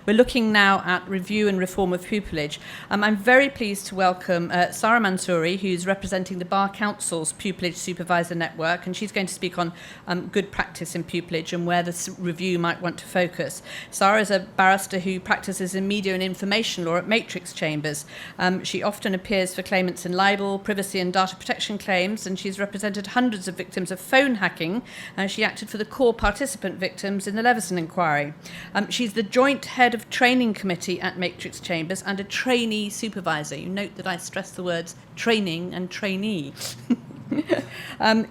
We're looking now at review and reform of pupillage. I'm very pleased to welcome Sara Mansoori, who's representing the Bar Council's Pupillage Supervisor Network, and she's going to speak on good practice in pupillage and where the review might want to focus. Sara is a barrister who practices in media and information law at Matrix Chambers. She often appears for claimants in libel, privacy and data protection claims, and she's represented hundreds of victims of phone hacking. She acted for the core participant victims in the Leveson inquiry. She's the joint head of training committee at Matrix Chambers and a trainee supervisor. You note that I stress the words training and trainee.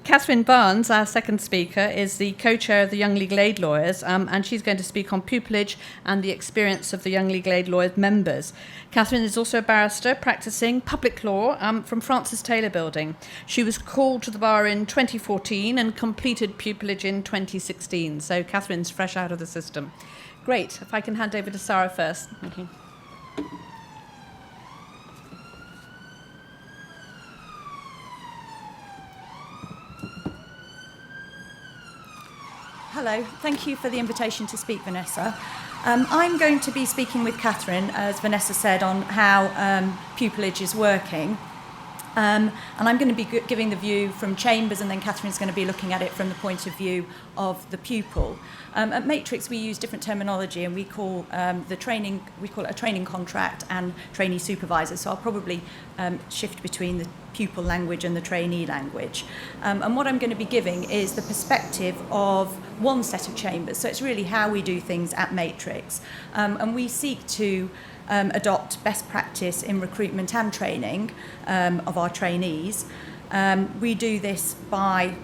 Katherine Barnes, our second speaker, is the co-chair of the Young Legal Aid Lawyers, and she's going to speak on pupillage and the experience of the Young Legal Aid Lawyers members. Katherine is also a barrister practicing public law from Francis Taylor Building. She was called to the bar in 2014 and completed pupillage in 2016, so Katherine's fresh out of the system. Great. If I can hand over to Sara first. Thank you. Hello, thank you for the invitation to speak, Vanessa. I'm going to be speaking with Katherine, as Vanessa said, on how pupillage is working. And I'm going to be giving the view from Chambers, and then Katherine's going to be looking at it from the point of view of the pupil. At Matrix, we use different terminology, and we call it a training contract and trainee supervisor. So I'll probably shift between the pupil language and the trainee language. And what I'm going to be giving is the perspective of one set of chambers. So it's really how we do things at Matrix. And we seek to adopt best practice in recruitment and training of our trainees. We do this by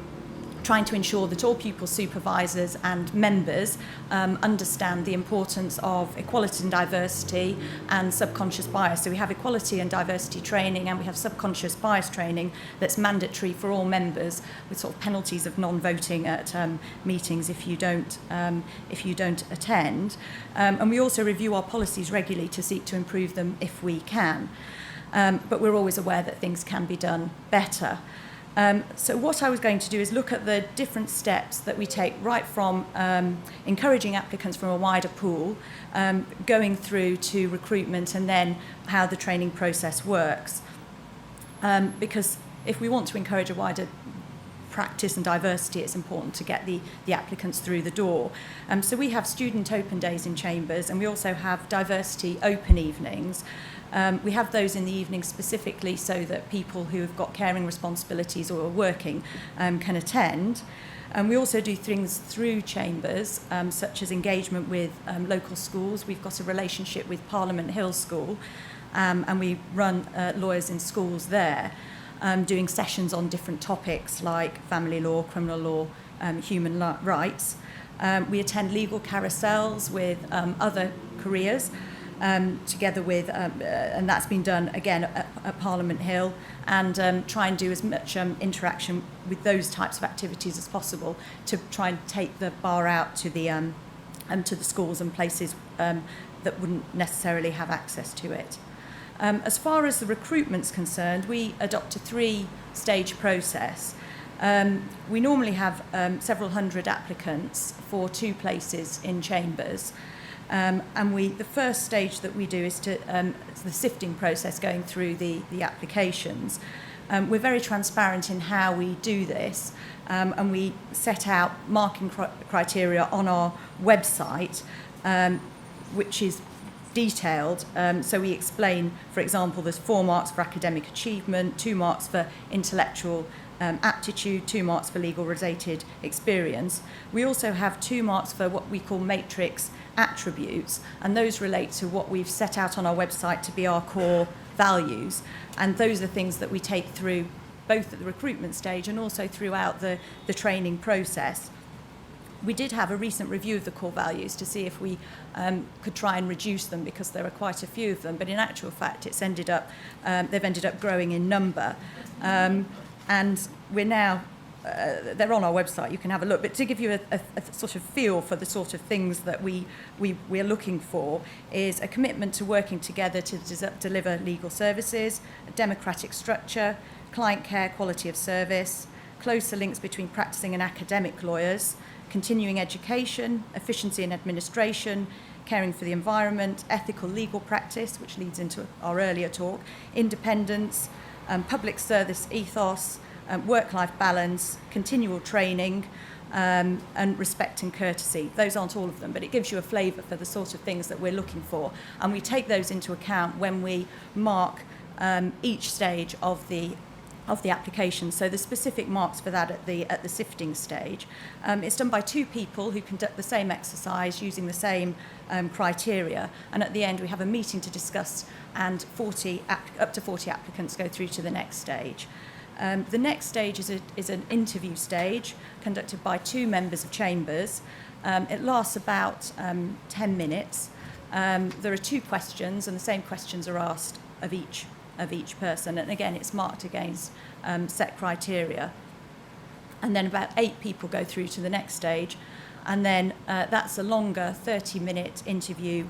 trying to ensure that all pupil supervisors and members understand the importance of equality and diversity and subconscious bias. So we have equality and diversity training, and we have subconscious bias training that's mandatory for all members, with sort of penalties of non-voting at meetings if you don't attend. And we also review our policies regularly to seek to improve them if we can. But we're always aware that things can be done better. So what I was going to do is look at the different steps that we take, right from encouraging applicants from a wider pool, going through to recruitment, and then how the training process works. Because if we want to encourage a wider practice and diversity, it's important to get the applicants through the door. So we have student open days in Chambers, and we also have diversity open evenings. We have those in the evening specifically so that people who have got caring responsibilities or are working can attend. And we also do things through Chambers, such as engagement with local schools. We've got a relationship with Parliament Hill School, and we run lawyers in schools there, doing sessions on different topics like family law, criminal law, human rights. We attend legal carousels with other careers, together with, and that's been done again at Parliament Hill, and try and do as much interaction with those types of activities as possible to try and take the bar out to the schools and places that wouldn't necessarily have access to it. As far as the recruitment's concerned, we adopt a 3-stage process. We normally have several hundred applicants for 2 places in Chambers. And the first stage that we do is the sifting process, going through the applications. We're very transparent in how we do this, and we set out marking criteria on our website, which is detailed. So we explain, for example, there's 4 marks for academic achievement, 2 marks for intellectual aptitude, 2 marks for legal-related experience. We also have 2 marks for what we call matrix attributes, and those relate to what we've set out on our website to be our core values. And those are things that we take through both at the recruitment stage and also throughout the training process. We did have a recent review of the core values to see if we could try and reduce them, because there are quite a few of them, but in actual fact they've ended up growing in number. And we're now, they're on our website, you can have a look, but to give you a sort of feel for the sort of things that we're looking for is a commitment to working together to deliver legal services, a democratic structure, client care, quality of service, closer links between practicing and academic lawyers, continuing education, efficiency in administration, caring for the environment, ethical legal practice, which leads into our earlier talk, independence, public service ethos, work-life balance, continual training, and respect and courtesy. Those aren't all of them, but it gives you a flavour for the sort of things that we're looking for. And we take those into account when we mark each stage of the application. So the specific marks for that at the sifting stage. It's done by 2 people who conduct the same exercise using the same criteria. And at the end, we have a meeting to discuss, and up to 40 applicants go through to the next stage. The next stage is an interview stage conducted by 2 members of chambers. It lasts about 10 minutes. There are 2 questions, and the same questions are asked of each person. And again, it's marked against set criteria. And then about 8 people go through to the next stage. And then that's a longer 30-minute interview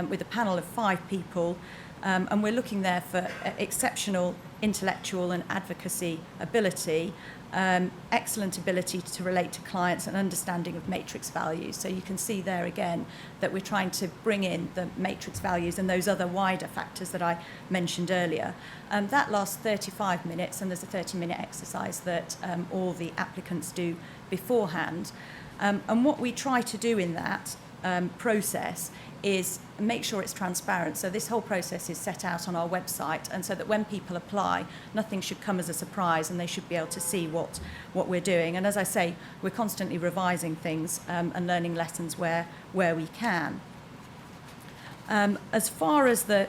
with a panel of 5 people. And we're looking there for exceptional intellectual and advocacy ability, excellent ability to relate to clients, and understanding of matrix values. So you can see there again that we're trying to bring in the matrix values and those other wider factors that I mentioned earlier. That lasts 35 minutes, and there's a 30-minute exercise that all the applicants do beforehand. And what we try to do in that process is make sure it's transparent. So this whole process is set out on our website, and so that when people apply, nothing should come as a surprise, and they should be able to see what we're doing. And as I say, we're constantly revising things and learning lessons where we can. As far as the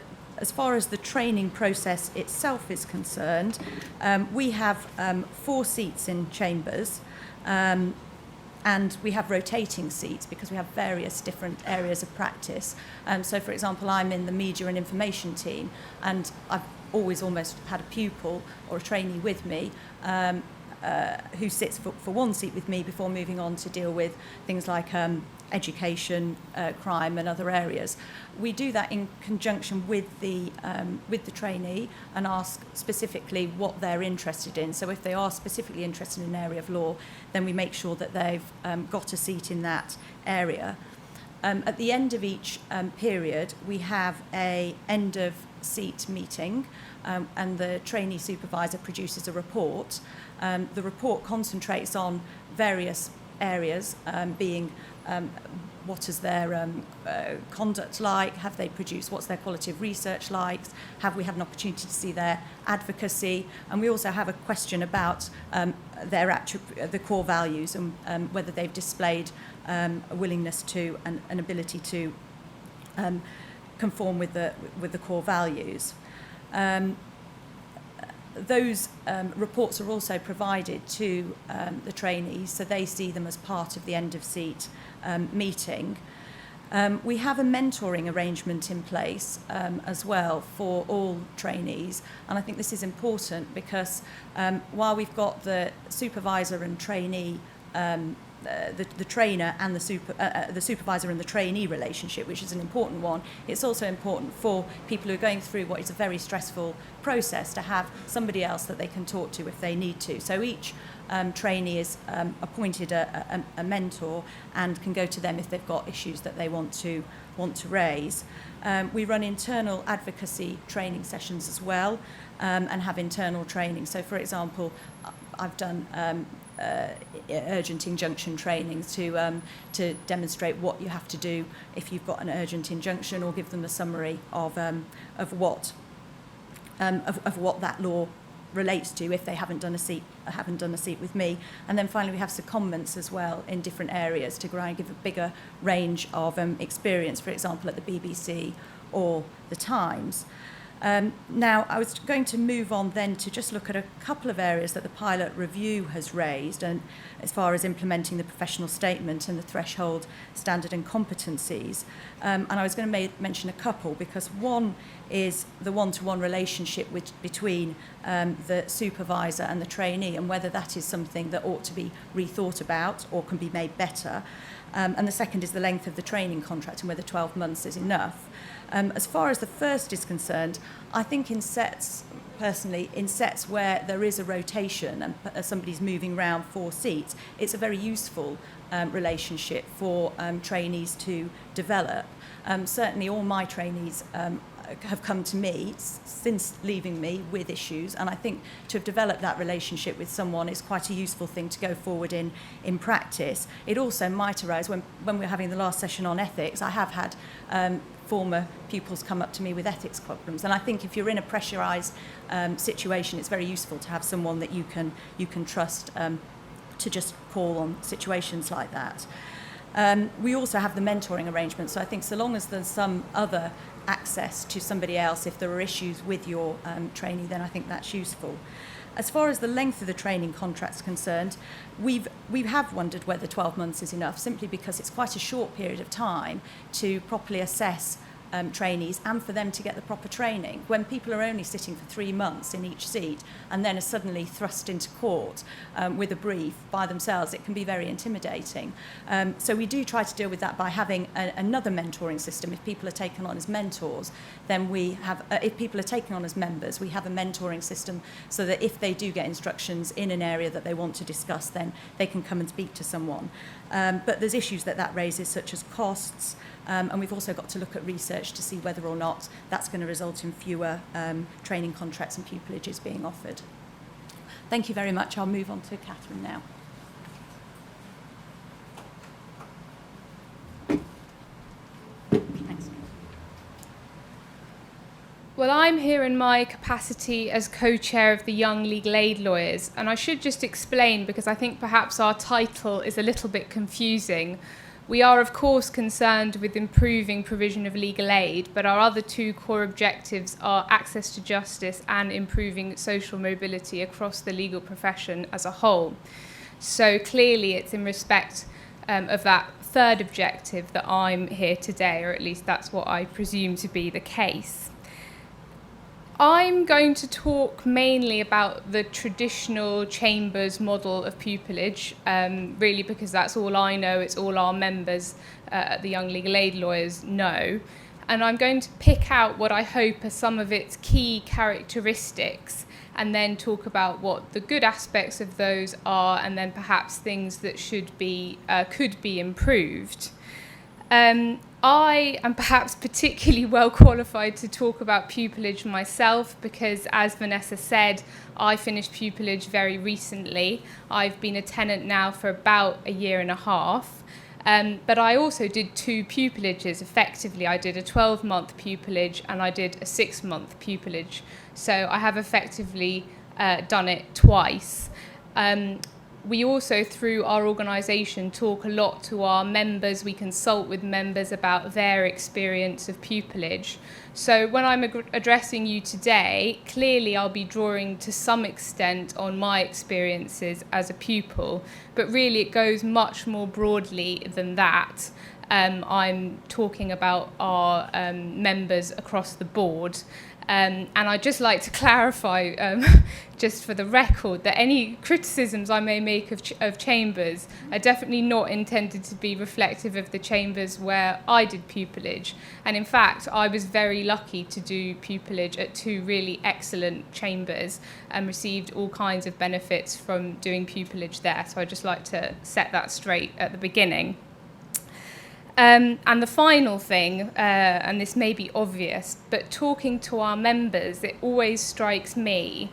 training process itself is concerned, we have 4 seats in chambers. And we have rotating seats because we have various different areas of practice. So, for example, I'm in the media and information team, and I've always almost had a pupil or a trainee with me who sits for 1 seat with me before moving on to deal with things like education, crime, and other areas. We do that in conjunction with the trainee and ask specifically what they're interested in. So if they are specifically interested in an area of law, then we make sure that they've got a seat in that area. At the end of each period, we have a end of seat meeting, and the trainee supervisor produces a report. The report concentrates on various areas, being what is their conduct like, have they produced, what's their quality of research like, have we had an opportunity to see their advocacy, and we also have a question about the core values and whether they've displayed a willingness to and an ability to conform with the core values. Those reports are also provided to the trainees, so they see them as part of the end of seat meeting. We have a mentoring arrangement in place as well for all trainees, and I think this is important because while we've got the supervisor and trainee, the trainer and the supervisor and the trainee relationship, which is an important one, it's also important for people who are going through what is a very stressful process to have somebody else that they can talk to if they need to. So each trainee is appointed a mentor and can go to them if they've got issues that they want to raise. We run internal advocacy training sessions as well, and have internal training. So, for example, I've done urgent injunction trainings to demonstrate what you have to do if you've got an urgent injunction, or give them a summary of what that law relates to if they haven't done a seat with me. And then finally we have secondments as well in different areas to try and give a bigger range of experience, for example at the BBC or the Times. Now, I was going to move on then to just look at a couple of areas that the pilot review has raised, and as far as implementing the professional statement and the threshold standard and competencies. And I was going to mention a couple, because one is the one-to-one relationship between the supervisor and the trainee, and whether that is something that ought to be rethought about or can be made better. And the second is the length of the training contract and whether 12 months is enough. As far as the first is concerned, I think in sets personally, in sets where there is a rotation and somebody's moving around 4 seats, it's a very useful relationship for trainees to develop. Certainly all my trainees have come to me since leaving me with issues, and I think to have developed that relationship with someone is quite a useful thing to go forward in practice. It also might arise when we're having the last session on ethics. I have had former pupils come up to me with ethics problems, and I think if you're in a pressurised situation, it's very useful to have someone that you can trust to just call on situations like that. We also have the mentoring arrangement, so I think so long as there's some other access to somebody else, if there are issues with your trainee, then I think that's useful. As far as the length of the training contract's concerned, we have wondered whether 12 months is enough, simply because it's quite a short period of time to properly assess trainees and for them to get the proper training. When people are only sitting for 3 months in each seat and then are suddenly thrust into court with a brief by themselves, it can be very intimidating. So we do try to deal with that by having another mentoring system. If people are taken on as mentors, then we have, if people are taken on as members, we have a mentoring system so that if they do get instructions in an area that they want to discuss, then they can come and speak to someone. But there's issues that raises, such as costs, and we've also got to look at research to see whether or not that's going to result in fewer training contracts and pupillages being offered. Thank you very much. I'll move on to Katherine now. Thanks. Well, I'm here in my capacity as co-chair of the Young Legal Aid Lawyers, and I should just explain, because I think perhaps our title is a little bit confusing. We are, of course, concerned with improving provision of legal aid, but our other 2 core objectives are access to justice and improving social mobility across the legal profession as a whole. So clearly it's in respect of that 3rd objective that I'm here today, or at least that's what I presume to be the case. I'm going to talk mainly about the traditional chambers model of pupillage, really because that's all I know, it's all our members at the Young Legal Aid Lawyers know. And I'm going to pick out what I hope are some of its key characteristics and then talk about what the good aspects of those are, and then perhaps things that could be improved. I am perhaps particularly well qualified to talk about pupillage myself because, as Vanessa said, I finished pupillage very recently. I've been a tenant now for about a year and a half. But I also did 2 pupillages effectively. I did a 12-month pupillage and I did a 6-month pupillage. So I have effectively done it twice. We also, through our organisation, talk a lot to our members. We consult with members about their experience of pupillage. So when I'm addressing you today, clearly I'll be drawing to some extent on my experiences as a pupil, but really it goes much more broadly than that. I'm talking about our members across the board. And I'd just like to clarify, just for the record, that any criticisms I may make of chambers are definitely not intended to be reflective of the chambers where I did pupillage. And in fact, I was very lucky to do pupillage at 2 really excellent chambers and received all kinds of benefits from doing pupillage there. So I'd just like to set that straight at the beginning. And the final thing, and this may be obvious, but talking to our members, it always strikes me,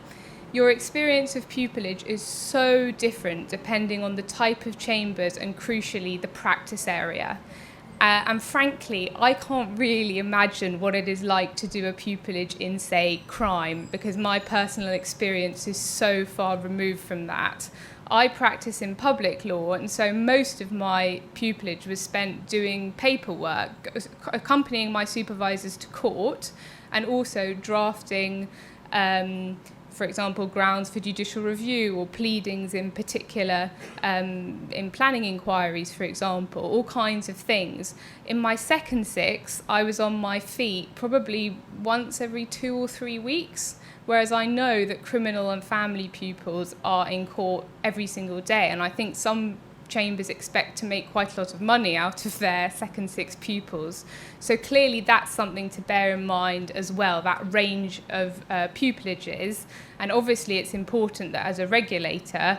your experience of pupillage is so different depending on the type of chambers and, crucially, the practice area. And frankly, I can't really imagine what it is like to do a pupillage in, say, crime, because my personal experience is so far removed from that. I practice in public law, and so most of my pupillage was spent doing paperwork, accompanying my supervisors to court, and also drafting, for example, grounds for judicial review or pleadings in particular, in planning inquiries, for example, all kinds of things. In my second 6, I was on my feet probably once every 2 or 3 weeks, whereas I know that criminal and family pupils are in court every single day, and I think some chambers expect to make quite a lot of money out of their second six pupils. So clearly that's something to bear in mind as well, that range of pupillages. And obviously it's important that as a regulator,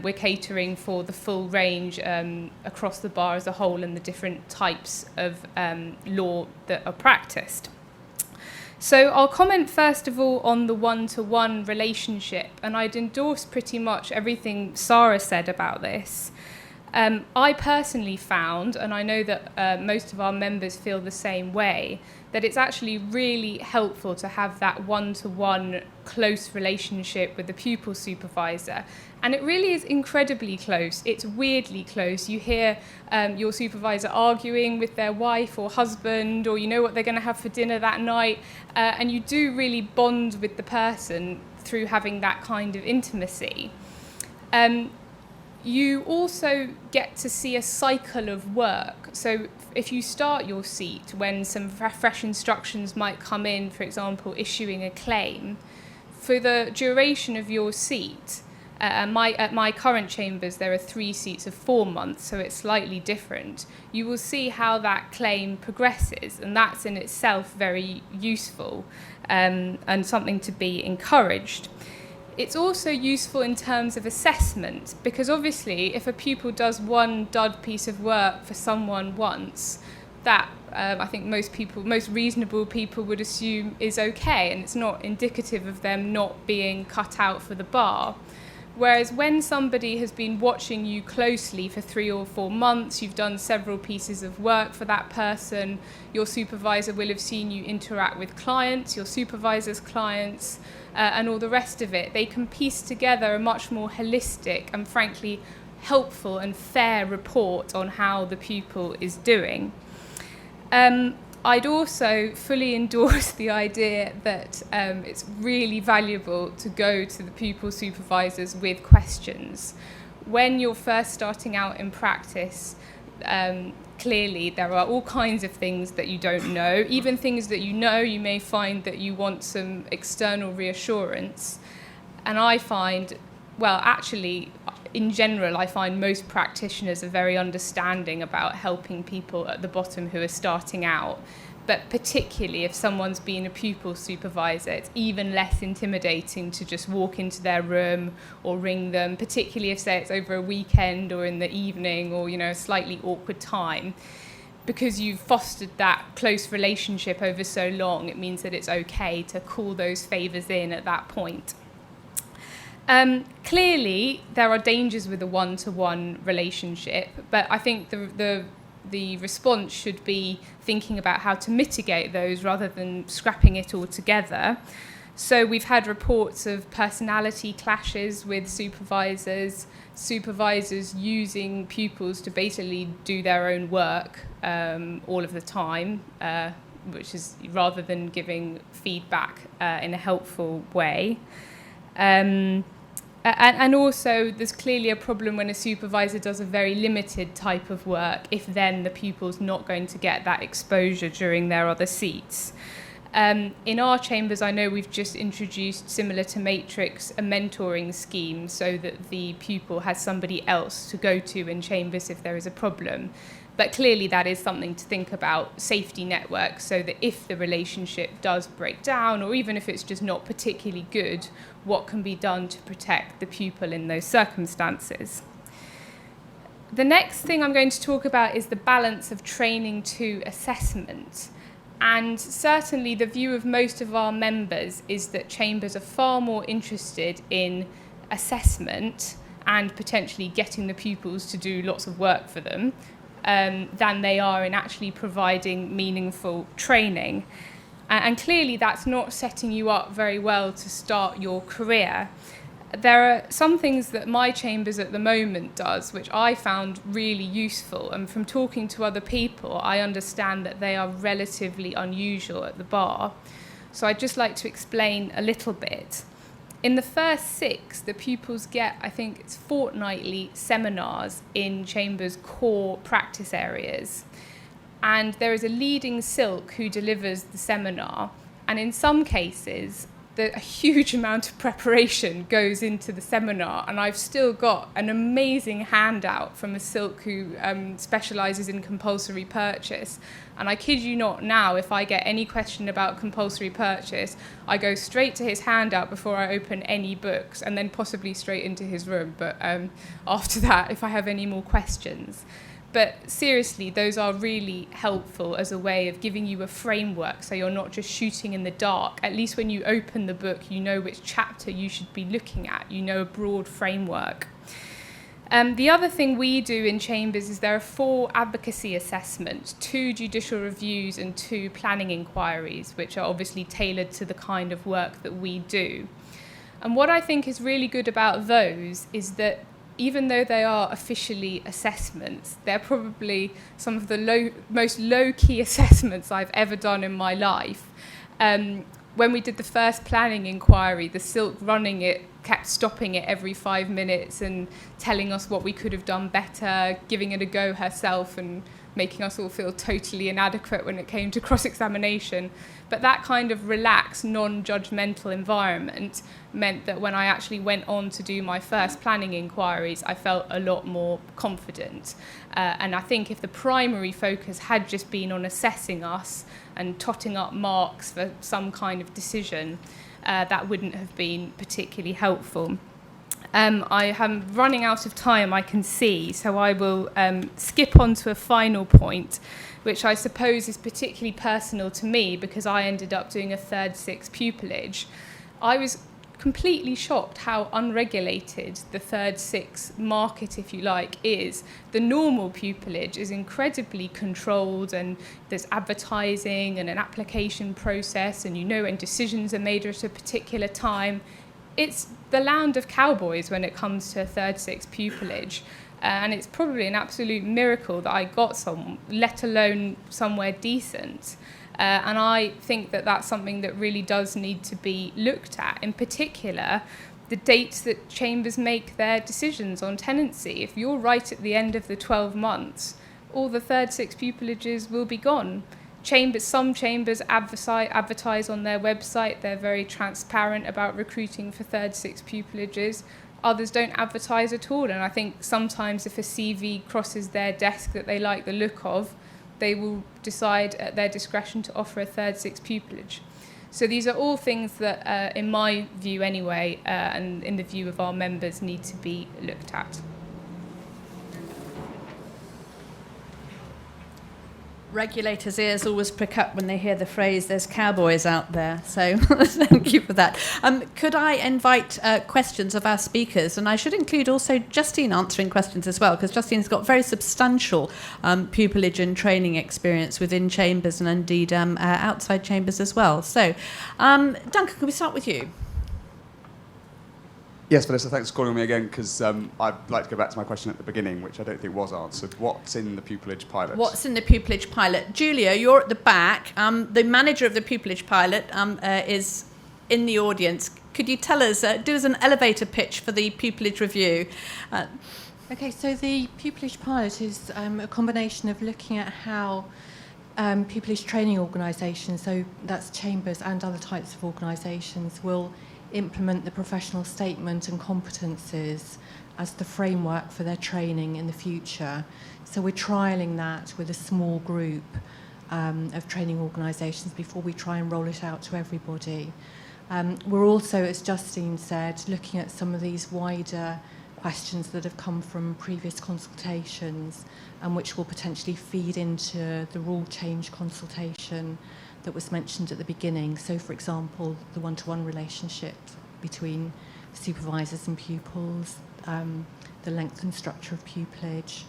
we're catering for the full range across the bar as a whole and the different types of law that are practiced. So I'll comment first of all on the one-to-one relationship, and I'd endorse pretty much everything Sara said about this. I personally found, and I know that most of our members feel the same way, that it's actually really helpful to have that one-to-one close relationship with the pupil supervisor. And it really is incredibly close. It's weirdly close. You hear your supervisor arguing with their wife or husband, or you know what they're going to have for dinner that night, and you do really bond with the person through having that kind of intimacy. You also get to see a cycle of work. So if you start your seat when some fresh instructions might come in, for example, issuing a claim, for the duration of your seat, at my current chambers, there are 3 seats of 4 months, so it's slightly different. You will see how that claim progresses, and that's in itself very useful and something to be encouraged. It's also useful in terms of assessment, because obviously if a pupil does one dud piece of work for someone once, that I think most reasonable people would assume is okay, and it's not indicative of them not being cut out for the bar. Whereas when somebody has been watching you closely for 3 or 4 months, you've done several pieces of work for that person, your supervisor will have seen you interact with clients, your supervisor's clients, and all the rest of it, they can piece together a much more holistic and frankly helpful and fair report on how the pupil is doing. I'd also fully endorse the idea that it's really valuable to go to the pupil supervisors with questions. When you're first starting out in practice, clearly there are all kinds of things that you don't know. Even things that you know, you may find that you want some external reassurance. And I find, well, actually, in general, I find most practitioners are very understanding about helping people at the bottom who are starting out. But particularly if someone's been a pupil supervisor, it's even less intimidating to just walk into their room or ring them, particularly if, say, it's over a weekend or in the evening or, a slightly awkward time. Because you've fostered that close relationship over so long, it means that it's okay to call those favours in at that point. Clearly, there are dangers with a one-to-one relationship, but I think the response should be thinking about how to mitigate those rather than scrapping it all together. So we've had reports of personality clashes with supervisors using pupils to basically do their own work all of the time, which is rather than giving feedback in a helpful way. And also, there's clearly a problem when a supervisor does a very limited type of work, if then the pupil's not going to get that exposure during their other seats. In our chambers, I know we've just introduced, similar to Matrix, a mentoring scheme so that the pupil has somebody else to go to in chambers if there is a problem. But clearly that is something to think about, safety networks, so that if the relationship does break down, or even if it's just not particularly good, what can be done to protect the pupil in those circumstances. The next thing I'm going to talk about is the balance of training to assessment. And certainly the view of most of our members is that chambers are far more interested in assessment and potentially getting the pupils to do lots of work for them, than they are in actually providing meaningful training. And clearly that's not setting you up very well to start your career. There are some things that my chambers at the moment does, which I found really useful. And from talking to other people, I understand that they are relatively unusual at the bar. So I'd just like to explain a little bit. In the first 6, the pupils get, I think it's fortnightly seminars in Chambers' core practice areas. And there is a leading silk who delivers the seminar. And in some cases, a huge amount of preparation goes into the seminar, and I've still got an amazing handout from a Silk who specialises in compulsory purchase. And I kid you not now, if I get any question about compulsory purchase, I go straight to his handout before I open any books, and then possibly straight into his room. But after that, if I have any more questions. But seriously, those are really helpful as a way of giving you a framework, so you're not just shooting in the dark. At least when you open the book, you know which chapter you should be looking at. You know a broad framework. The other thing we do in Chambers is there are 4 advocacy assessments, 2 judicial reviews and 2 planning inquiries, which are obviously tailored to the kind of work that we do. And what I think is really good about those is that even though they are officially assessments, they're probably some of the most low-key assessments I've ever done in my life. When we did the first planning inquiry, the Silk running it kept stopping it every 5 minutes and telling us what we could have done better, giving it a go herself and making us all feel totally inadequate when it came to cross-examination. But that kind of relaxed, non-judgmental environment meant that when I actually went on to do my first planning inquiries, I felt a lot more confident. And I think if the primary focus had just been on assessing us and totting up marks for some kind of decision, that wouldn't have been particularly helpful. I am running out of time, I can see, so I will skip on to a final point, which I suppose is particularly personal to me because I ended up doing a third six pupillage. I was completely shocked how unregulated the third six market, if you like, is. The normal pupillage is incredibly controlled, and there's advertising and an application process, and you know when decisions are made at a particular time. It's the land of cowboys when it comes to third six pupillage. And it's probably an absolute miracle that I got some, let alone somewhere decent. And I think that that's something that really does need to be looked at. In particular, the dates that chambers make their decisions on tenancy. If you're right at the end of the 12 months, all the third six pupillages will be gone. Some chambers advertise on their website. They're very transparent about recruiting for third six pupillages. Others don't advertise at all, and I think sometimes if a CV crosses their desk that they like the look of, they will decide at their discretion to offer a third six pupillage. So these are all things that, in my view anyway, and in the view of our members, need to be looked at. Regulators' ears always prick up when they hear the phrase, there's cowboys out there. So thank you for that. Could I invite questions of our speakers? And I should include also Justine answering questions as well, because Justine's got very substantial pupillage and training experience within chambers and indeed outside chambers as well. So, Duncan, can we start with you? Yes, Vanessa, thanks for calling me again, because I'd like to go back to my question at the beginning, which I don't think was answered. What's in the pupillage pilot? What's in the pupillage pilot? Julia, you're at the back. The manager of the pupillage pilot is in the audience. Could you tell us, do us an elevator pitch for the pupillage review? Okay, so the pupillage pilot is a combination of looking at how pupillage training organisations, so that's chambers and other types of organisations, will implement the professional statement and competences as the framework for their training in the future. So we're trialling that with a small group of training organisations before we try and roll it out to everybody. We're also, as Justine said, looking at some of these wider questions that have come from previous consultations and which will potentially feed into the rule change consultation that was mentioned at the beginning. So, for example, the one-to-one relationship between supervisors and pupils, the length and structure of pupillage.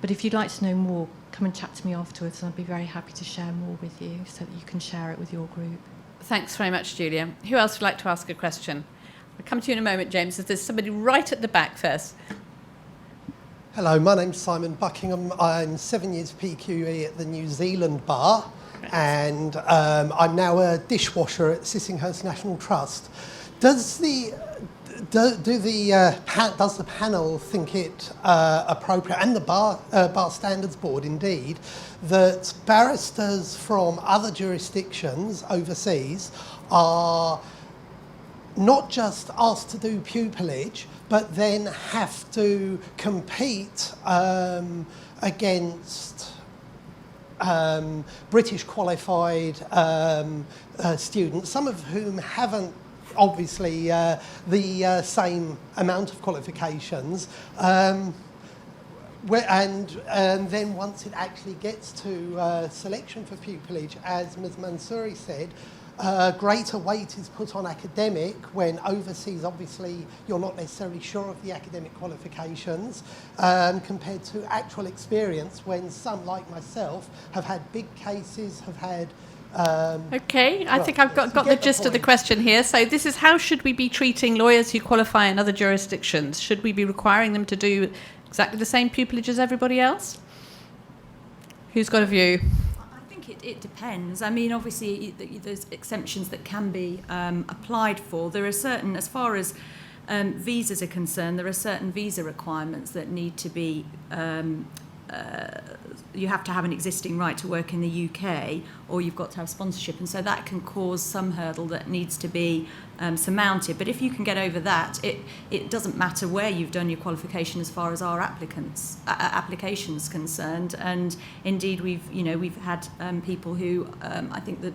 But if you'd like to know more, come and chat to me afterwards, and I'd be very happy to share more with you so that you can share it with your group. Thanks very much, Julia. Who else would like to ask a question? I'll come to you in a moment, James, if there's somebody right at the back first. Hello, my name's Simon Buckingham. I'm 7 years PQE at the New Zealand Bar, and I'm now a dishwasher at Sissinghurst National Trust. Does the panel think it appropriate, and the Bar Standards Board indeed, that barristers from other jurisdictions overseas are not just asked to do pupillage, but then have to compete against British qualified students, some of whom haven't obviously the same amount of qualifications. And then once it actually gets to selection for pupillage, as Ms Mansoori said, greater weight is put on academic when overseas, obviously, you're not necessarily sure of the academic qualifications compared to actual experience when some, like myself, have had big cases, have had... Okay, I think I've got the gist of the question here. So this is, how should we be treating lawyers who qualify in other jurisdictions? Should we be requiring them to do exactly the same pupillage as everybody else? Who's got a view? It depends. I mean, obviously, there's exemptions that can be applied for. There are certain, as far as visas are concerned, there are certain visa requirements that need to be, you have to have an existing right to work in the UK, or you've got to have sponsorship, and so that can cause some hurdle that needs to be surmounted. But if you can get over that, it doesn't matter where you've done your qualification as far as our applications concerned. And indeed, we've had people who I think that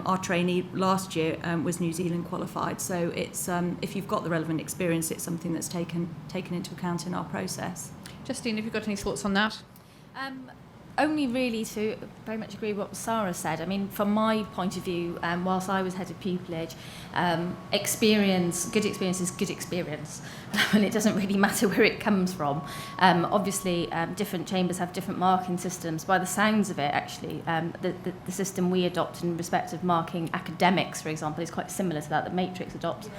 our trainee last year was New Zealand qualified. So it's if you've got the relevant experience, it's something that's taken into account in our process. Justine, have you got any thoughts on that? Only really to very much agree with what Sara said. I mean, from my point of view, whilst I was head of pupillage, good experience is good experience, and it doesn't really matter where it comes from. Obviously, different chambers have different marking systems. By the sounds of it, actually, the system we adopt in respect of marking academics, for example, is quite similar to that Matrix adopts.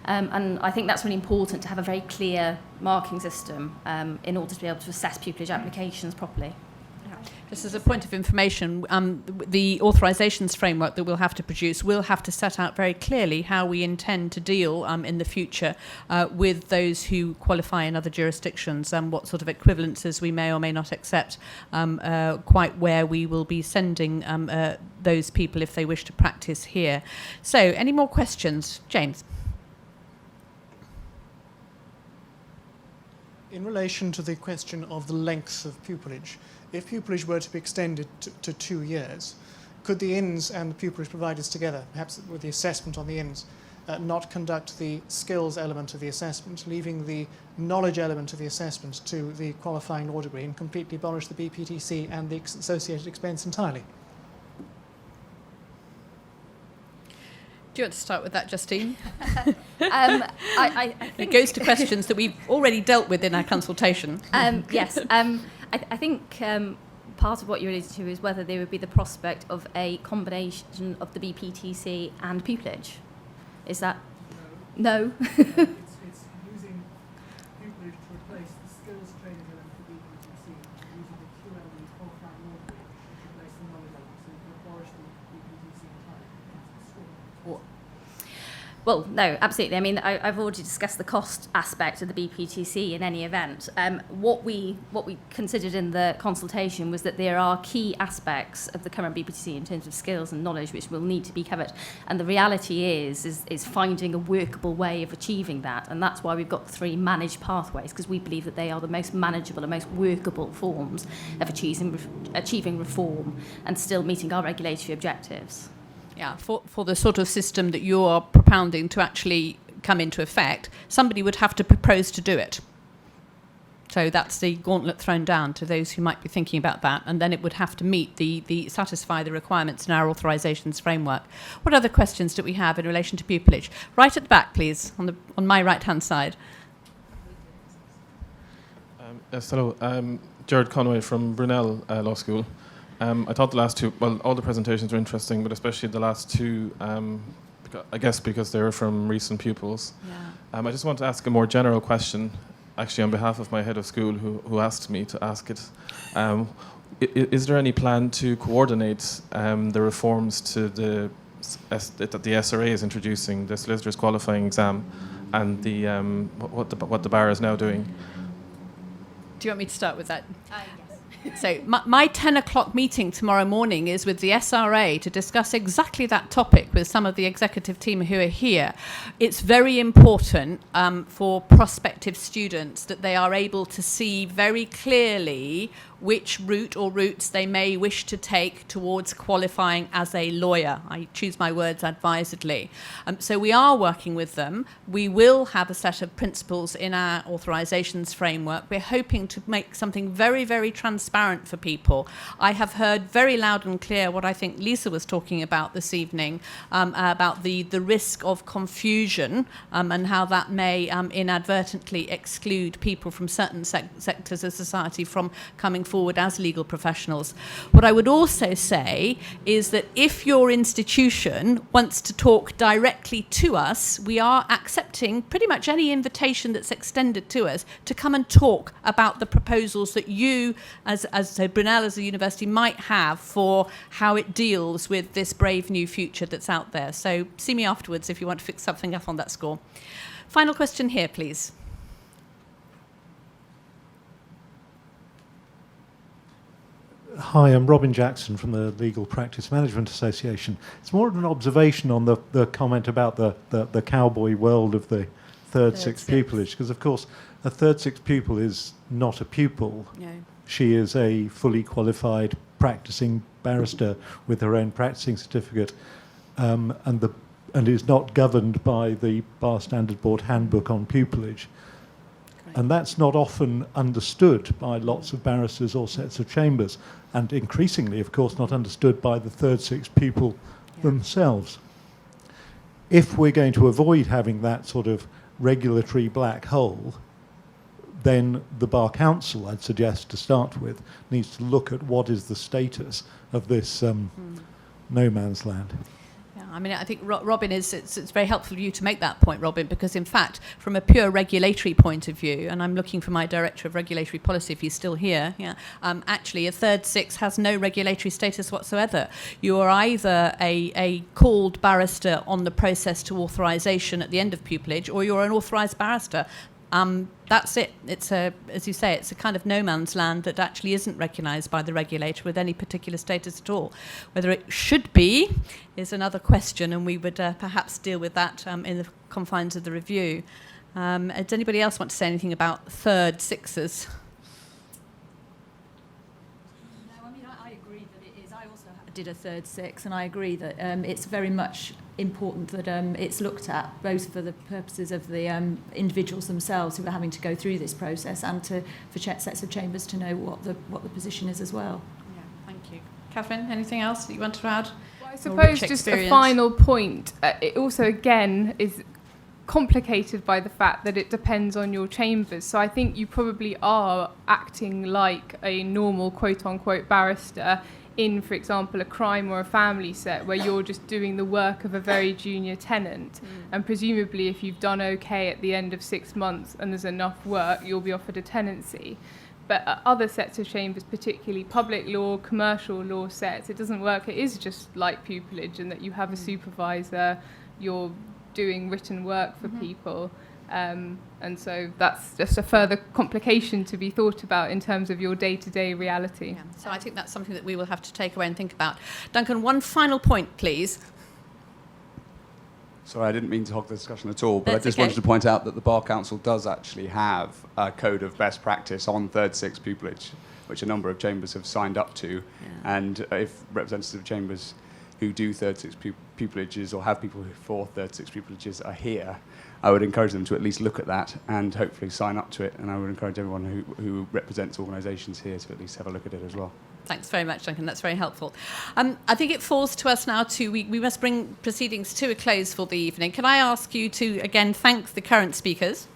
And I think that's really important to have a very clear marking system in order to be able to assess pupillage applications properly. Just as a point of information, the authorisations framework that we'll have to produce will have to set out very clearly how we intend to deal in the future with those who qualify in other jurisdictions, and what sort of equivalences we may or may not accept, quite where we will be sending those people if they wish to practice here. So, any more questions? James? In relation to the question of the length of pupillage, if pupillage were to be extended to 2 years, could the INS and the pupillage providers together, perhaps with the assessment on the INS, not conduct the skills element of the assessment, leaving the knowledge element of the assessment to the qualifying law degree, and completely abolish the BPTC and the associated expense entirely? Do you want to start with that, Justine? I think it goes to questions that we've already dealt with in our consultation. Yes. I think part of what you're alluding to is whether there would be the prospect of a combination of the BPTC and pupillage. Is that... No? It's using pupillage to replace the skills training element of the BPTC, using the QL and the qualifying law degree to replace the knowledge element, so you can abolish the BPTC entirely. Well, no, absolutely. I mean, I've already discussed the cost aspect of the BPTC in any event. What we considered in the consultation was that there are key aspects of the current BPTC in terms of skills and knowledge which will need to be covered. And the reality is finding a workable way of achieving that. And that's why we've got 3 managed pathways, because we believe that they are the most manageable and most workable forms of achieving reform and still meeting our regulatory objectives. Yeah, for the sort of system that you're propounding to actually come into effect, somebody would have to propose to do it. So that's the gauntlet thrown down to those who might be thinking about that, and then it would have to meet satisfy the requirements in our authorisations framework. What other questions do we have in relation to pupillage? Right at the back, please, on my right-hand side. Yes, hello. Jared Conway from Brunel Law School. I thought the last 2, well, all the presentations were interesting, but especially the last 2, I guess because they were from recent pupils. Yeah. I just want to ask a more general question, actually on behalf of my head of school who asked me to ask it. Is there any plan to coordinate the reforms to that the SRA is introducing, the solicitor's qualifying exam, and what the bar is now doing? Do you want me to start with that? Yes. So my 10 o'clock meeting tomorrow morning is with the SRA to discuss exactly that topic with some of the executive team who are here. It's very important for prospective students that they are able to see very clearly which route or routes they may wish to take towards qualifying as a lawyer. I choose my words advisedly. So we are working with them. We will have a set of principles in our authorisations framework. We're hoping to make something very, very transparent for people. I have heard very loud and clear what I think Lisa was talking about this evening, about the risk of confusion and how that may inadvertently exclude people from certain sectors of society from coming forward as legal professionals. What I would also say is that if your institution wants to talk directly to us, we are accepting pretty much any invitation that's extended to us to come and talk about the proposals that you, as Brunel as a university, might have for how it deals with this brave new future that's out there. So see me afterwards if you want to fix something up on that score. Final question here, please. Hi, I'm Robin Jackson from the Legal Practice Management Association. It's more of an observation on the comment about the cowboy world of the third sixth pupillage, because of course a third sixth pupil is not a pupil. No. She is a fully qualified practicing barrister with her own practicing certificate, and is not governed by the Bar Standard Board Handbook on Pupillage. And that's not often understood by lots of barristers or sets of chambers, and increasingly, of course, not understood by the third sixth pupil themselves. If we're going to avoid having that sort of regulatory black hole, then the Bar Council, I'd suggest to start with, needs to look at what is the status of this no man's land. I mean, I think, Robin, it's very helpful of you to make that point, Robin, because, in fact, from a pure regulatory point of view, and I'm looking for my Director of Regulatory Policy if he's still here, actually, a third six has no regulatory status whatsoever. You are either a called barrister on the process to authorisation at the end of pupillage, or you're an authorised barrister. That's it. It's as you say, it's a kind of no man's land that actually isn't recognised by the regulator with any particular status at all. Whether it should be is another question, and we would perhaps deal with that in the confines of the review. Does anybody else want to say anything about third sixes? No, I mean, I agree that it is. I also did a third six, and I agree that it's very much important that it's looked at both for the purposes of the individuals themselves who are having to go through this process, and for sets of chambers to know what the position is complicated Yeah, thank you. Katherine, anything else that you want to add? Well, I suppose just a final point. It also, again, is complicated by the fact that it depends on your chambers. So I think you probably are acting like a normal quote-unquote barrister in, for example, a crime or a family set where you're just doing the work of a very junior tenant. And presumably if you've done okay at the end of 6 months and there's enough work, you'll be offered a tenancy. But at other sets of chambers, particularly public law, commercial law sets, it doesn't work. It is just like pupillage in that you have a supervisor, you're doing written work for people. And so that's just a further complication to be thought about in terms of your day-to-day reality. Yeah. So I think that's something that we will have to take away and think about. Duncan, one final point, please. Sorry, I didn't mean to hog the discussion at all, but That's I just wanted to point out that the Bar Council does actually have a code of best practice on third sixth pupillage, which a number of chambers have signed up to. Yeah. And if representatives of chambers who do third sixth pupillages or have people who for third sixth pupillages are here, I would encourage them to at least look at that and hopefully sign up to it. And I would encourage everyone who represents organisations here to at least have a look at it as well. Thanks very much, Duncan. That's very helpful. I think it falls to us now we must bring proceedings to a close for the evening. Can I ask you to, again, thank the current speakers